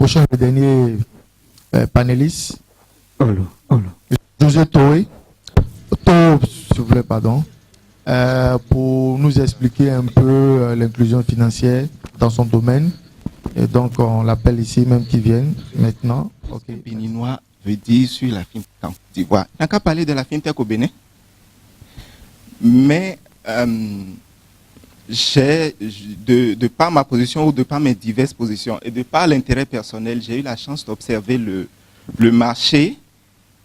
prochain et dernier panéliste, Olo. José Toé, s'il vous plaît, pardon, pour nous expliquer un peu l'inclusion financière dans son domaine. Et donc, on l'appelle ici, même qui viennent maintenant. Ok. Béninois veut dire sur la fintech en Côte d'Ivoire. On n'a qu'à parler de la fintech au Bénin. Mais de par ma position ou de par mes diverses positions et de par l'intérêt personnel, j'ai eu la chance d'observer le marché.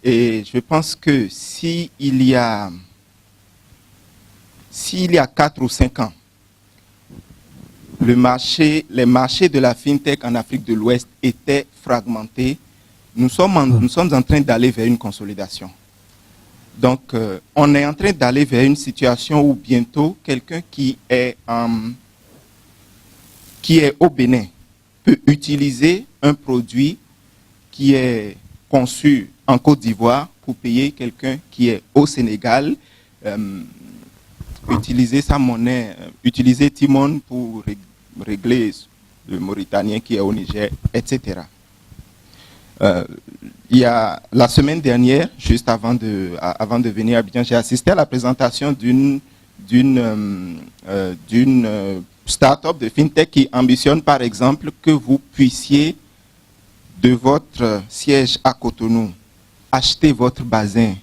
Et je pense que s'il y a 4 ou 5 ans, les marchés de la fintech en Afrique de l'Ouest étaient fragmentés. Nous sommes en train d'aller vers une consolidation. Donc, on est en train d'aller vers une situation où bientôt, quelqu'un qui est au Bénin peut utiliser un produit qui est conçu en Côte d'Ivoire pour payer quelqu'un qui est au Sénégal, utiliser sa monnaie, utiliser Timon pour régler le Mauritanien qui est au Niger, etc. Il y a la semaine dernière, juste avant de venir à Abidjan, j'ai assisté à la présentation d'une start-up de fintech qui ambitionne par exemple que vous puissiez de votre siège à Cotonou acheter votre bazin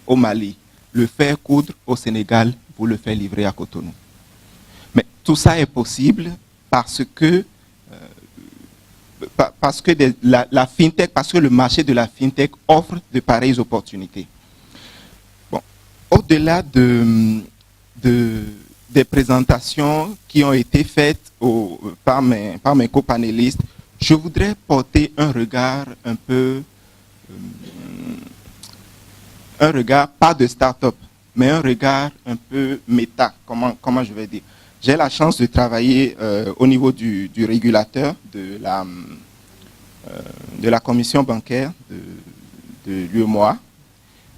au Mali, le faire coudre au Sénégal, vous le faire livrer à Cotonou. Mais tout ça est possible parce que la fintech, parce que le marché de la fintech offre de pareilles opportunités. Bon, au-delà des présentations qui ont été faites par mes copanélistes, je voudrais porter un regard un peu, pas de start-up, mais un regard un peu méta, comment je vais dire. J'ai la chance de travailler au niveau du régulateur de la commission bancaire de l'UEMOA.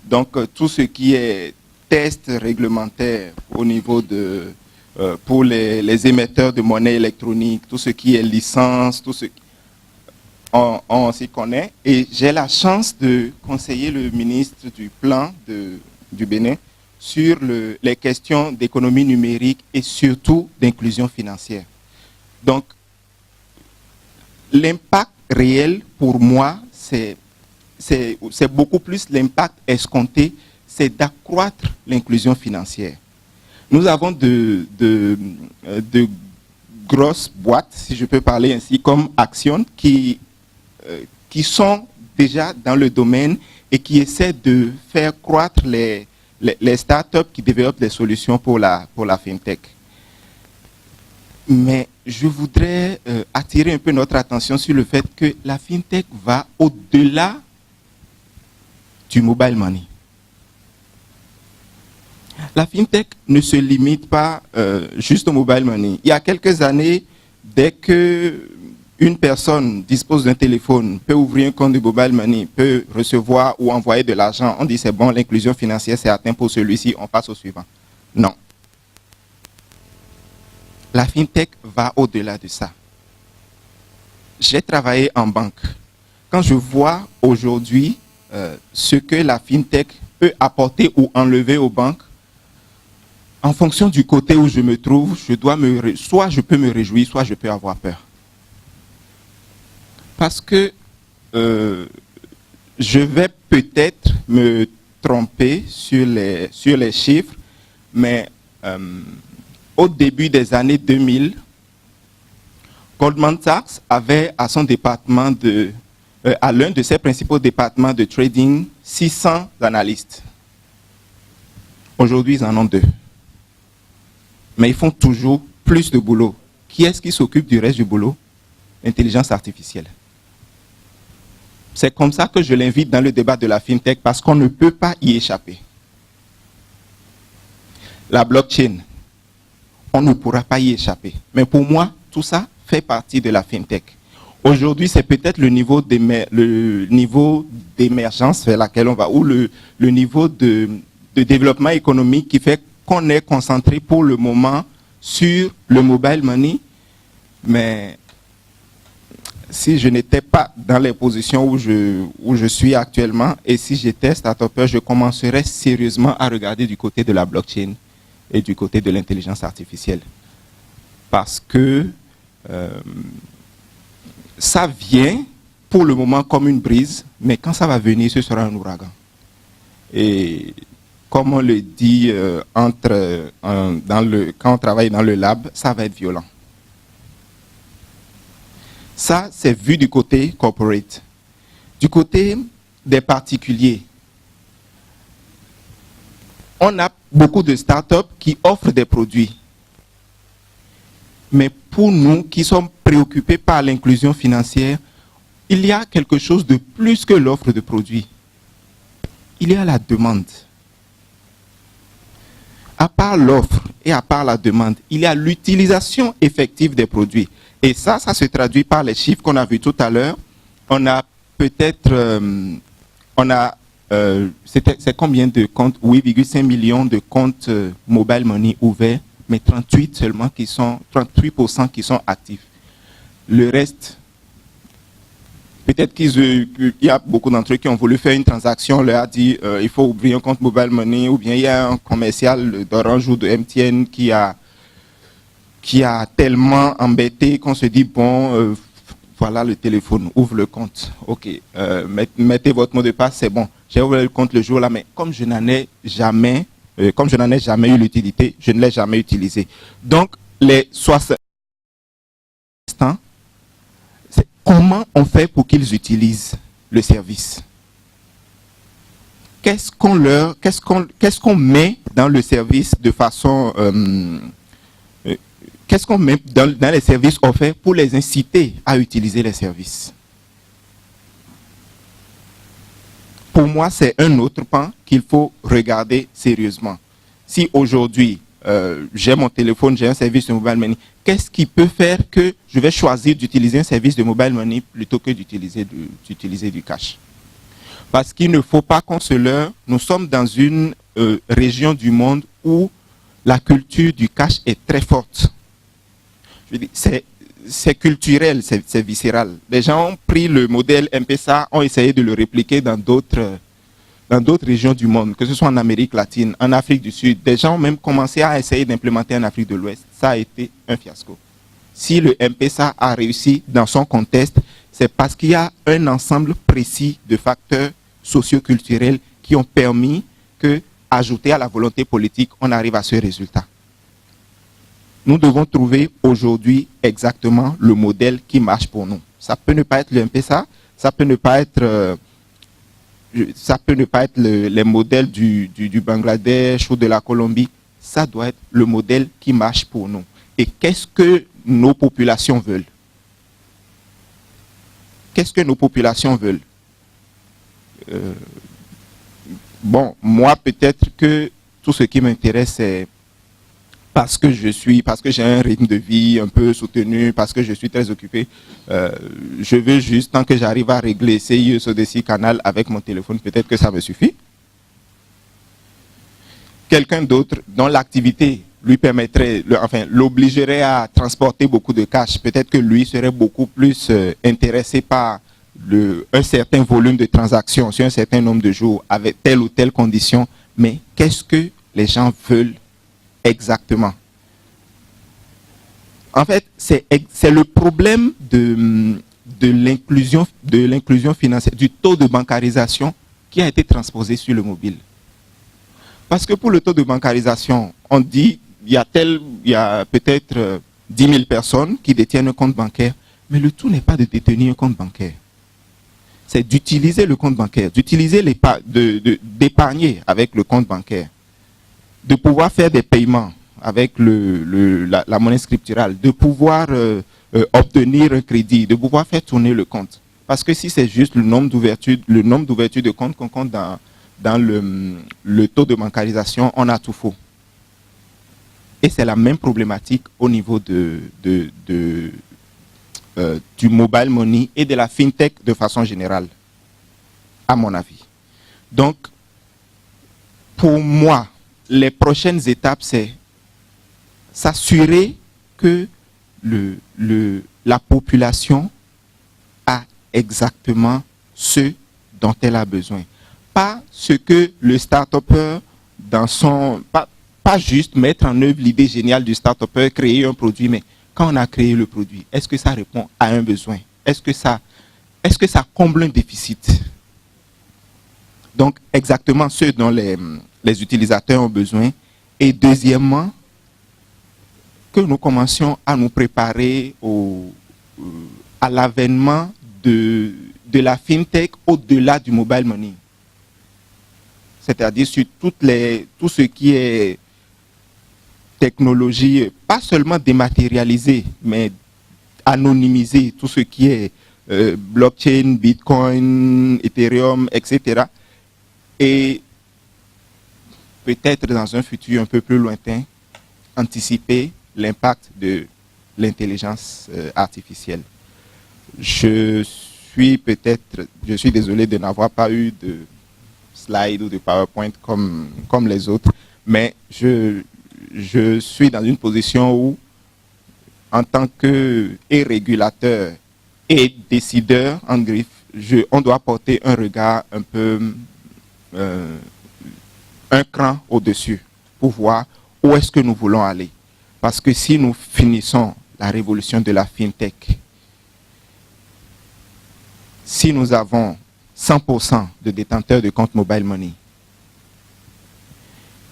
Donc, tout ce qui est test réglementaire au niveau pour les émetteurs de monnaie électronique, tout ce qui est licence, on s'y connaît. Et j'ai la chance de conseiller le ministre du Plan du Bénin sur les questions d'économie numérique et surtout d'inclusion financière. Donc, l'impact réel pour moi, c'est beaucoup plus l'impact escompté, c'est d'accroître l'inclusion financière. Nous avons de grosses boîtes, si je peux parler ainsi, comme Action, qui sont déjà dans le domaine et qui essaient de faire croître les startups qui développent des solutions pour la fintech. Mais je voudrais attirer un peu notre attention sur le fait que la fintech va au-delà du mobile money. La fintech ne se limite pas juste au mobile money. Il y a quelques années, dès que une personne dispose d'un téléphone, peut ouvrir un compte de mobile money, peut recevoir ou envoyer de l'argent, on dit c'est bon, l'inclusion financière c'est atteint pour celui-ci, on passe au suivant. Non. La fintech va au-delà de ça. J'ai travaillé en banque. Quand je vois aujourd'hui ce que la fintech peut apporter ou enlever aux banques, en fonction du côté où je me trouve, soit je peux me réjouir, soit je peux avoir peur. Parce que je vais peut-être me tromper sur les chiffres, mais au début des années 2000, Goldman Sachs avait à son département à l'un de ses principaux départements de trading 600 analystes. Aujourd'hui, ils en ont 2. Mais ils font toujours plus de boulot. Qui est-ce qui s'occupe du reste du boulot? L'intelligence artificielle. C'est comme ça que je l'invite dans le débat de la fintech parce qu'on ne peut pas y échapper. La blockchain, on ne pourra pas y échapper. Mais pour moi, tout ça fait partie de la fintech. Aujourd'hui, c'est peut-être le niveau d'émergence vers laquelle on va, ou le niveau de développement économique qui fait qu'on est concentré pour le moment sur le mobile money. Mais si je n'étais pas dans les positions où je suis actuellement, et si j'étais start-upper, je commencerais sérieusement à regarder du côté de la blockchain et du côté de l'intelligence artificielle. Parce que ça vient pour le moment comme une brise, mais quand ça va venir, ce sera un ouragan. Et comme on le dit, quand on travaille dans le lab, ça va être violent. Ça, c'est vu du côté corporate. Du côté des particuliers, on a beaucoup de startups qui offrent des produits. Mais pour nous qui sommes préoccupés par l'inclusion financière, il y a quelque chose de plus que l'offre de produits. Il y a la demande. À part l'offre et à part la demande, il y a l'utilisation effective des produits. Et ça se traduit par les chiffres qu'on a vus tout à l'heure. On a peut-être, c'est combien de comptes? 8,5 millions de comptes mobile money ouverts, mais 38% qui sont actifs. Le reste, peut-être qu'il y a beaucoup d'entre eux qui ont voulu faire une transaction, on leur a dit il faut ouvrir un compte mobile money, ou bien il y a un commercial d'Orange ou de MTN qui a tellement embêté qu'on se dit bon, voilà le téléphone, ouvre le compte. Ok, mettez votre mot de passe, c'est bon. J'ai ouvert le compte le jour là, mais comme je n'en ai jamais eu l'utilité, je ne l'ai jamais utilisé. Donc les 60 instants, c'est comment on fait pour qu'ils utilisent le service. Qu'est-ce qu'on met dans le service de façon qu'est-ce qu'on met dans les services offerts pour les inciter à utiliser les services? Pour moi, c'est un autre pan qu'il faut regarder sérieusement. Si aujourd'hui, j'ai mon téléphone, j'ai un service de mobile money, qu'est-ce qui peut faire que je vais choisir d'utiliser un service de mobile money plutôt que d'utiliser du cash? Parce qu'il ne faut pas qu'on se leurre, nous sommes dans une région du monde où la culture du cash est très forte. C'est culturel, c'est viscéral. Les gens ont pris le modèle M-Pesa, ont essayé de le répliquer dans d'autres régions du monde, que ce soit en Amérique latine, en Afrique du Sud. Des gens ont même commencé à essayer d'implémenter en Afrique de l'Ouest. Ça a été un fiasco. Si le M-Pesa a réussi dans son contexte, c'est parce qu'il y a un ensemble précis de facteurs socio-culturels qui ont permis que, ajouté à la volonté politique, on arrive à ce résultat. Nous devons trouver aujourd'hui exactement le modèle qui marche pour nous. Ça peut ne pas être le M-Pesa, ça peut ne pas être les modèles du Bangladesh ou de la Colombie. Ça doit être le modèle qui marche pour nous. Et qu'est-ce que nos populations veulent? Qu'est-ce que nos populations veulent? Bon, moi peut-être que tout ce qui m'intéresse, c'est parce que j'ai un rythme de vie un peu soutenu, parce que je suis très occupé. Je veux juste, tant que j'arrive à régler CIE, SODECI, Canal avec mon téléphone, peut-être que ça me suffit. Quelqu'un d'autre dont l'activité lui permettrait, l'obligerait à transporter beaucoup de cash, peut-être que lui serait beaucoup plus intéressé par un certain volume de transactions sur un certain nombre de jours avec telle ou telle condition. Mais qu'est-ce que les gens veulent exactement? En fait, c'est le problème de l'inclusion financière, du taux de bancarisation qui a été transposé sur le mobile. Parce que pour le taux de bancarisation, on dit il y a peut-être 10 000 personnes qui détiennent un compte bancaire, mais le tout n'est pas de détenir un compte bancaire. C'est d'utiliser le compte bancaire, d'épargner avec le compte bancaire, de pouvoir faire des paiements avec la monnaie scripturale, de pouvoir obtenir un crédit, de pouvoir faire tourner le compte. Parce que si c'est juste le nombre d'ouvertures de compte qu'on compte dans le taux de bancarisation, on a tout faux. Et c'est la même problématique au niveau du mobile money et de la fintech de façon générale, à mon avis. Donc, pour moi, les prochaines étapes, c'est s'assurer que la population exactement ce dont elle a besoin. Pas ce que le start-upper, dans son... Pas juste mettre en œuvre l'idée géniale du start-upper, créer un produit, mais quand on a créé le produit, est-ce que ça répond à un besoin? Est-ce que ça comble un déficit? Donc, exactement ce dont les utilisateurs ont besoin. Et deuxièmement, que nous commencions à nous préparer à l'avènement de la fintech au-delà du mobile money. C'est-à-dire sur tout ce qui est technologie, pas seulement dématérialisée, mais anonymisée, tout ce qui est blockchain, Bitcoin, Ethereum, etc. Et peut-être dans un futur un peu plus lointain, anticiper l'impact de l'intelligence artificielle. Je suis désolé de n'avoir pas eu de slide ou de PowerPoint comme les autres, mais je suis dans une position où, en tant que régulateur et décideur en griffe, on doit porter un regard un peu, un cran au-dessus pour voir où est-ce que nous voulons aller. Parce que si nous finissons la révolution de la fintech, si nous avons 100% de détenteurs de compte mobile money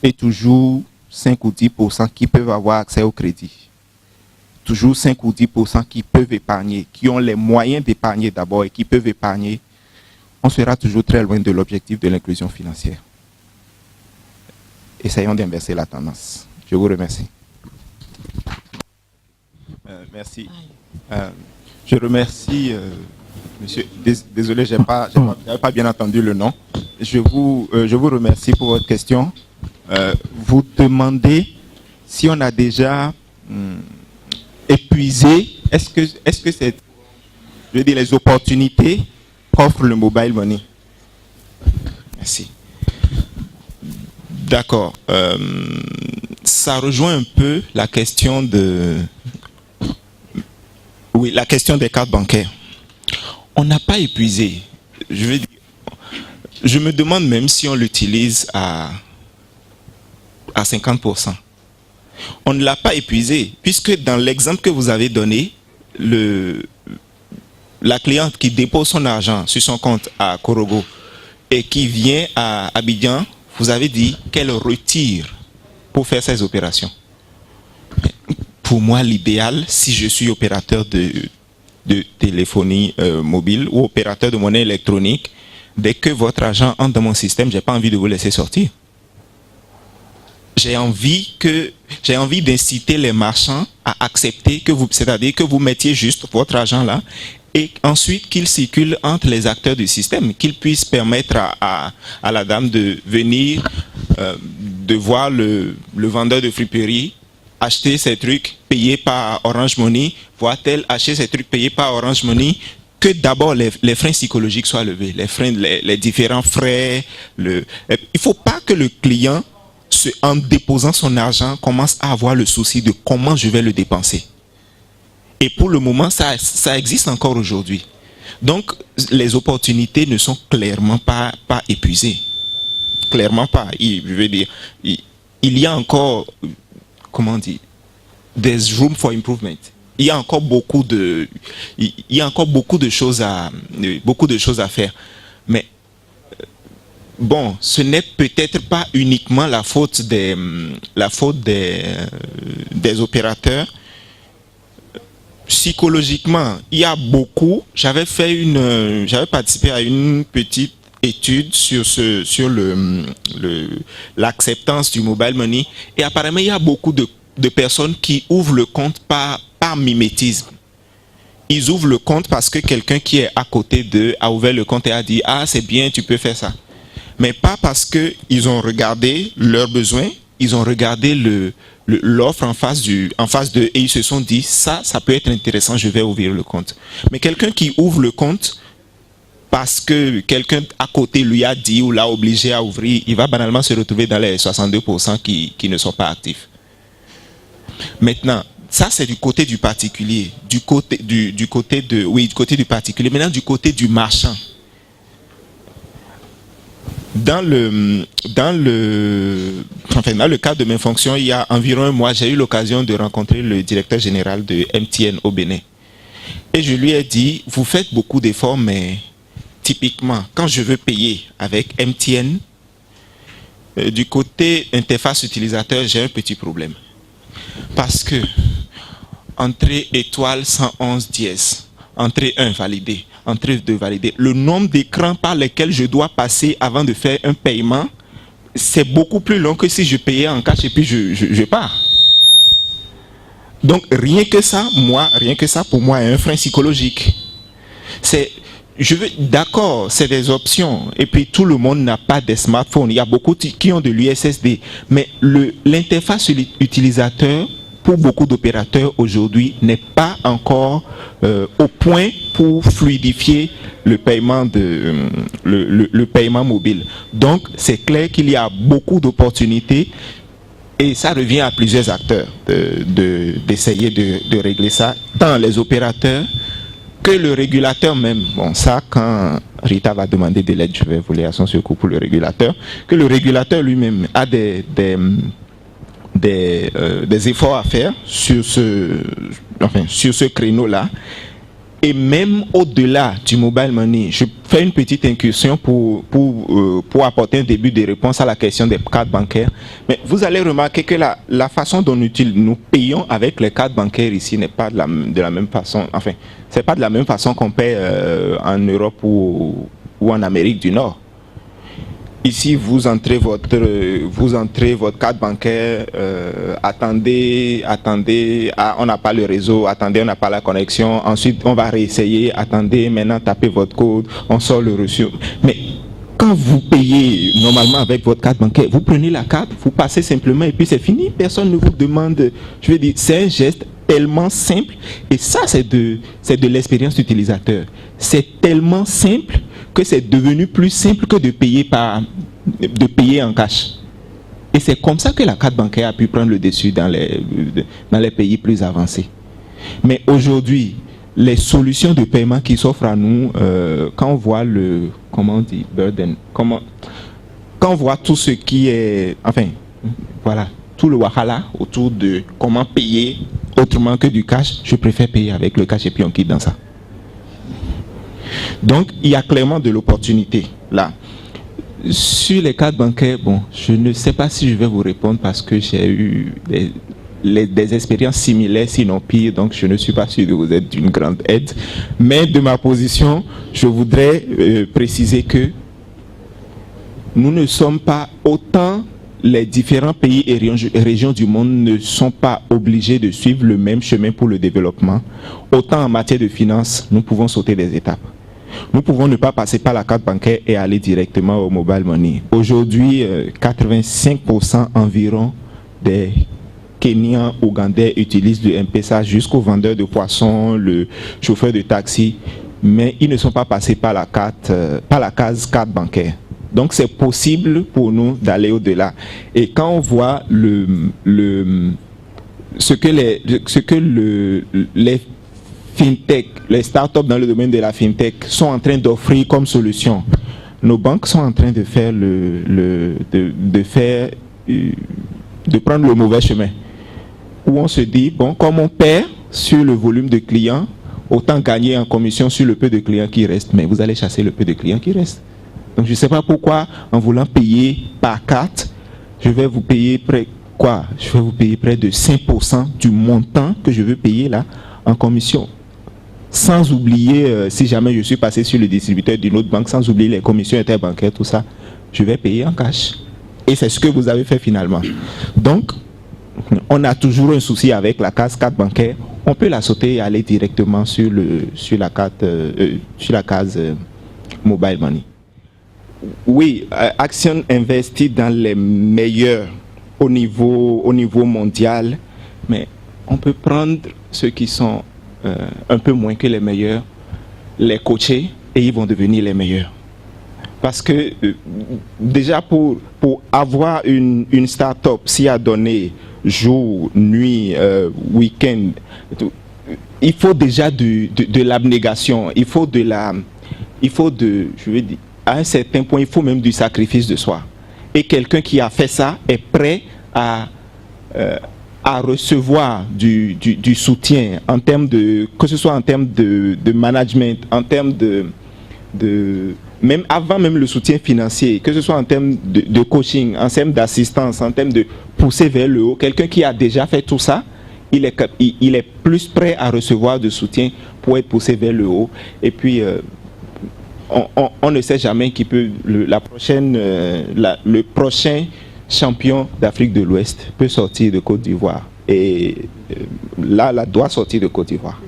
et toujours 5 ou 10% qui peuvent avoir accès au crédit, toujours 5 ou 10% qui peuvent épargner, qui ont les moyens d'épargner d'abord et qui peuvent épargner, on sera toujours très loin de l'objectif de l'inclusion financière. Essayons d'inverser la tendance. Je vous remercie. Merci. Je remercie, monsieur, désolé, je n'avais pas bien entendu le nom. Je vous remercie pour votre question. Vous demandez si on a déjà épuisé, est-ce que c'est, je veux dire, les opportunités qu'offre le mobile money. Merci. D'accord. Ça rejoint un peu la question la question des cartes bancaires. On n'a pas épuisé. Je me demande même si on l'utilise à 50%. On ne l'a pas épuisé, puisque dans l'exemple que vous avez donné, la cliente qui dépose son argent sur son compte à Korogo et qui vient à Abidjan, vous avez dit qu'elle retire pour faire ses opérations. Pour moi, l'idéal, si je suis opérateur de téléphonie mobile ou opérateur de monnaie électronique, dès que votre argent entre dans mon système, je n'ai pas envie de vous laisser sortir. J'ai envie d'inciter les marchands à accepter c'est-à-dire que vous mettiez juste votre argent là et ensuite qu'il circule entre les acteurs du système, qu'il puisse permettre à la dame de venir, de voir le vendeur de friperie acheter ses trucs payés par Orange Money, voit-elle acheter ses trucs payés par Orange Money, que d'abord les freins psychologiques soient levés, les différents frais. Il ne faut pas que le client, en déposant son argent, commence à avoir le souci de comment je vais le dépenser. Et pour le moment, ça existe encore aujourd'hui. Donc, les opportunités ne sont clairement pas épuisées. Clairement pas. Je veux dire, il y a encore, comment dire, there's room for improvement. Il y a encore beaucoup de choses à faire. Mais bon, ce n'est peut-être pas uniquement la faute des opérateurs. Psychologiquement, il y a beaucoup. J'avais participé à une petite étude sur l'acceptance du mobile money et apparemment il y a beaucoup de personnes qui ouvrent le compte par mimétisme. Ils ouvrent le compte parce que quelqu'un qui est à côté d'eux a ouvert le compte et a dit « Ah, c'est bien, tu peux faire ça ». Mais pas parce qu'ils ont regardé leurs besoins, ils ont regardé l'offre en face d'eux et ils se sont dit « Ça peut être intéressant, je vais ouvrir le compte ». Mais quelqu'un qui ouvre le compte parce que quelqu'un à côté lui a dit ou l'a obligé à ouvrir, il va banalement se retrouver dans les 62% qui ne sont pas actifs. Maintenant, Ça, c'est du côté du particulier, du côté du particulier. Maintenant, du côté du marchand. Dans le cadre de mes fonctions, il y a environ un mois, j'ai eu l'occasion de rencontrer le directeur général de MTN au Bénin. Et je lui ai dit, vous faites beaucoup d'efforts, mais typiquement, quand je veux payer avec MTN, du côté interface utilisateur, j'ai un petit problème. Parce que, entrée étoile 111 dièse, entrée 1 validée, entrée 2 validée, le nombre d'écrans par lesquels je dois passer avant de faire un paiement, c'est beaucoup plus long que si je payais en cash et puis je pars. Donc rien que ça, pour moi, est un frein psychologique. D'accord, c'est des options. Et puis tout le monde n'a pas de smartphone. Il y a beaucoup qui ont de l'USSD. Mais l'interface utilisateur, pour beaucoup d'opérateurs aujourd'hui, n'est pas encore au point pour fluidifier le paiement le paiement mobile. Donc c'est clair qu'il y a beaucoup d'opportunités. Et ça revient à plusieurs acteurs d'essayer de régler ça, tant les opérateurs que le régulateur même. Bon, ça, quand Rita va demander de l'aide, je vais voler à son secours pour le régulateur, que le régulateur lui-même a des efforts à faire sur ce créneau-là. Et même au-delà du mobile money, je fais une petite incursion pour apporter un début de réponse à la question des cartes bancaires. Mais vous allez remarquer que la façon dont nous payons avec les cartes bancaires ici n'est pas de la même façon. Enfin, c'est pas de la même façon qu'on paie en Europe ou en Amérique du Nord. Ici, vous entrez votre carte bancaire, attendez, on n'a pas le réseau, attendez, on n'a pas la connexion, ensuite on va réessayer, attendez, maintenant tapez votre code, on sort le reçu. Mais quand vous payez normalement avec votre carte bancaire, vous prenez la carte, vous passez simplement et puis c'est fini, personne ne vous demande, je veux dire, c'est un geste tellement simple et ça c'est de l'expérience utilisateur. C'est tellement simple que c'est devenu plus simple que de payer en cash. Et c'est comme ça que la carte bancaire a pu prendre le dessus dans les pays plus avancés. Mais aujourd'hui, les solutions de paiement qui s'offrent à nous, quand on voit burden, quand on voit tout ce qui est, enfin, voilà, tout le wahala autour de comment payer autrement que du cash, je préfère payer avec le cash et puis on quitte dans ça. Donc, il y a clairement de l'opportunité là. Sur les cartes bancaires, bon, je ne sais pas si je vais vous répondre parce que j'ai eu des expériences similaires, sinon pires, donc je ne suis pas sûr de vous être d'une grande aide. Mais de ma position, je voudrais préciser que nous ne sommes pas autant, les différents pays et régions du monde ne sont pas obligés de suivre le même chemin pour le développement. Autant en matière de finances, nous pouvons sauter des étapes. Nous pouvons ne pas passer par la carte bancaire et aller directement au mobile money. Aujourd'hui, 85% environ des Kenyans, Ougandais utilisent le M-Pesa jusqu'au vendeur de poissons, le chauffeur de taxi, mais ils ne sont pas passés par la case carte bancaire. Donc c'est possible pour nous d'aller au-delà. Et quand on voit ce que les fintech, les startups dans le domaine de la fintech sont en train d'offrir comme solution, nos banques sont en train de faire de prendre le mauvais chemin. Où on se dit, bon, comme on perd sur le volume de clients, autant gagner en commission sur le peu de clients qui restent. Mais vous allez chasser le peu de clients qui restent. Donc je ne sais pas pourquoi, en voulant payer par carte, je vais vous payer près de 5% du montant que je veux payer là en commission. Sans oublier, si jamais je suis passé sur le distributeur d'une autre banque, sans oublier les commissions interbancaires, tout ça, je vais payer en cash. Et c'est ce que vous avez fait finalement. Donc, on a toujours un souci avec la case bancaire. On peut la sauter et aller directement sur la case mobile money. Oui, Action investit dans les meilleurs au niveau mondial, mais on peut prendre ceux qui sont un peu moins que les meilleurs, les coacher et ils vont devenir les meilleurs. Parce que déjà pour avoir une start-up, si à donner jour, nuit, week-end. Il faut déjà de l'abnégation, je veux dire, à un certain point, il faut même du sacrifice de soi. Et quelqu'un qui a fait ça est prêt à recevoir du soutien en termes de, que ce soit en termes de management, en termes même avant même le soutien financier, que ce soit en termes de coaching, en termes d'assistance, en termes de pousser vers le haut. Quelqu'un qui a déjà fait tout ça, il est plus prêt à recevoir de soutien pour être poussé vers le haut. Et puis, on ne sait jamais qui peut, le prochain champion d'Afrique de l'Ouest peut sortir de Côte d'Ivoire. Et là, doit sortir de Côte d'Ivoire.